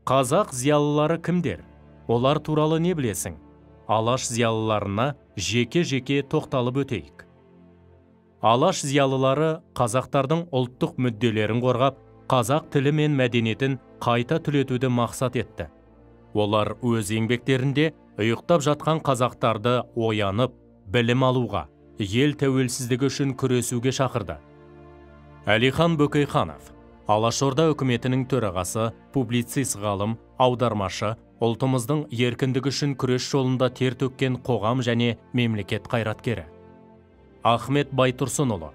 Қазақ зиялылары кімдер? Олар туралы не білесің? Алаш зиялыларына жеке-жеке тоқталып өтейік. Алаш зиялылары қазақтардың ұлттық мүдделерін қорғап, қазақ тілі мен мәдениетін қайта түлетуді мақсат етті. Олар өз еңбектерінде ұйықтап жатқан қазақтарды оянып, білім алуға, ел тәуелсіздігі үшін күресуге шақырды. Әлихан Бөкейханов, Алашорда үкіметінің төрағасы, публицист ғалым, аудармашы, ұлтымыздың еркіндігі үшін күрес жолында тер төккен қоғам және мемлекет қайраткері. Ахмет Байтұрсынұлы,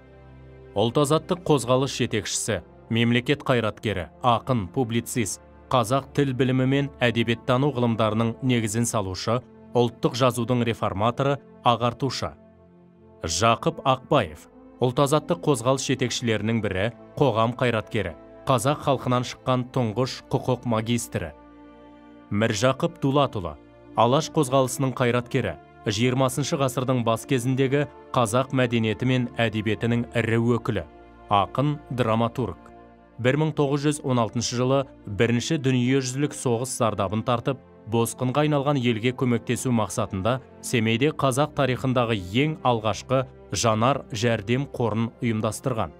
ұлт-азаттық қозғалыс жетекшісі, мемлекет қайраткері, ақын, публицист, қазақ тіл білімі мен әдебиеттану ғылымдарының негізін салушы, ұлттық жазудың реформаторы, ағартушы. Жақып Ақбаев, ұлт-азаттық қозғалыс жетекшілерінің бірі, қоғам қайраткері, қазақ халқынан шыққан тұңғыш құқық магистрі. Міржақып Дулатұлы, Алаш қозғалысының қайраткері, 20 ғасырдың бас кезіндегі қазақ мәдениеті мен әдебиетінің ірі өкілі, ақын, драматург. 1916 жылы бірінші дүниежүзілік соғыс зардабын тартып, босқынға айналған елге көмектесу мақсатында Семейде қазақ тарихындағы ең алғашқы жанар жәрдем қорын ұйымдастырған.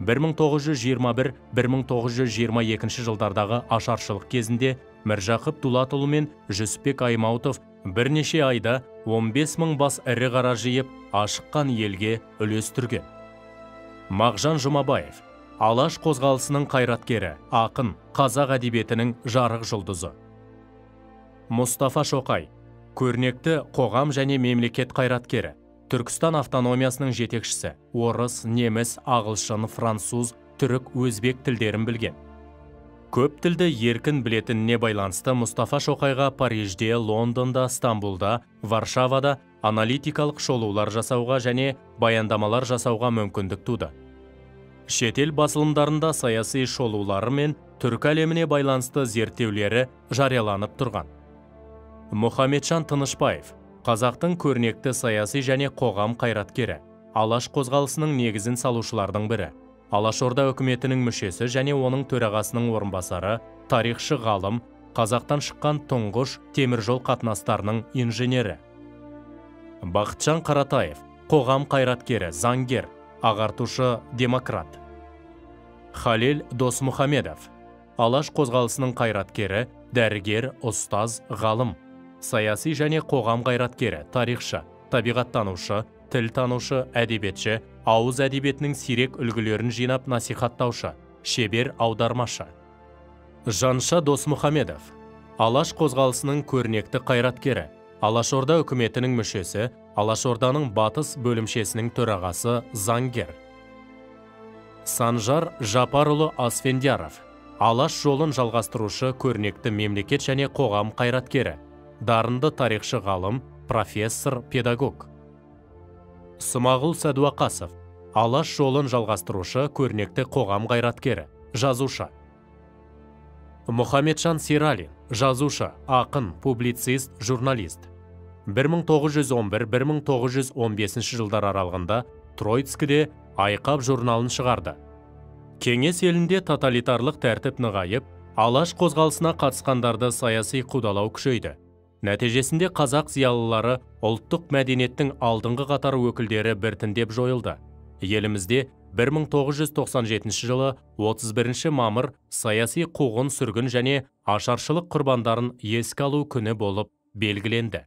1921-1922 жылдардағы ашаршылық кезінде Міржақып Дулатұлы мен Жүсіпбек Аймауытов бірнеше айда 15.000 бас ірі қара жиып, ашыққан елге үлестірген. Мағжан Жұмабаев, Алаш қозғалысының қайраткері, ақын, қазақ әдебиетінің жарық жұлдызы. Мұстафа Шоқай, көрнекті қоғам және мемлекет қайраткері, Түркістан автономиясының жетекшісі, орыс, неміс, ағылшын, француз, түрік, өзбек тілдерін білген. Көп тілді еркін білетініне байланысты Мұстафа Шоқайға Парижде, Лондонда, Стамбулда, Варшавада аналитикалық шолулар жасауға және баяндамалар жасауға мүмкіндік туды. Шетел басылымдарында саяси шолулары мен түркі әлеміне байланысты зерттеулері жарияланып тұрған. Мұхамеджан Тынышбаев, қазақтың көрнекті саяси және қоғам қайраткері, Алаш қозғалысының негізін салушылардың бірі, Алашорда үкіметінің мүшесі және оның төрағасының орынбасары, тарихшы ғалым, қазақтан шыққан тұңғыш теміржол қатынастарының инженері. Бақытжан Қаратаев, қоғам қайраткері, заңгер, ағартушы, демократ. Халел Досмұхамедов, Алаш қозғалысының қайраткері, дәрігер, ұстаз, ғалым, саяси және қоғам қайраткері, тарихшы, табиғаттанушы, тілтанушы, әдебиетші, ауыз әдебиетінің сирек үлгілерін жинап насихаттаушы, шебер аудармашы. Жанша Досмұхамедов, Алаш қозғалысының көрнекті қайраткері, Алашорда үкіметінің мүшесі, Алашорданың батыс бөлімшесінің төрағасы, заңгер. Санжар Жапарұлы Асфендияров, Алаш жолын жалғастырушы, көрнекті мемлекет және қоғам қайраткері, дарынды тарихшы ғалым, профессор, педагог. Смағұл Сәдуақасов, Алаш жолын жалғастырушы, көрнекті қоғам қайраткері, жазушы. Мұхамеджан Сералин, жазушы, ақын, публицист, журналист. 1911-1915 жылдар аралығында Троицкіде Айқап журналын шығарды. Кеңес елінде тоталитарлық тәртіп нығайып, Алаш қозғалысына қатысқандарды саяси қудалау күшейді. Нәтижесінде қазақ зиялылары ұлттық мәдениеттің алдыңғы қатар өкілдері біртіндеп жойылды. Елімізде 1997 жылы 31 мамыр саяси қуғын сүргін және ашаршылық құрбандарын еске алу күні болып белгіленді.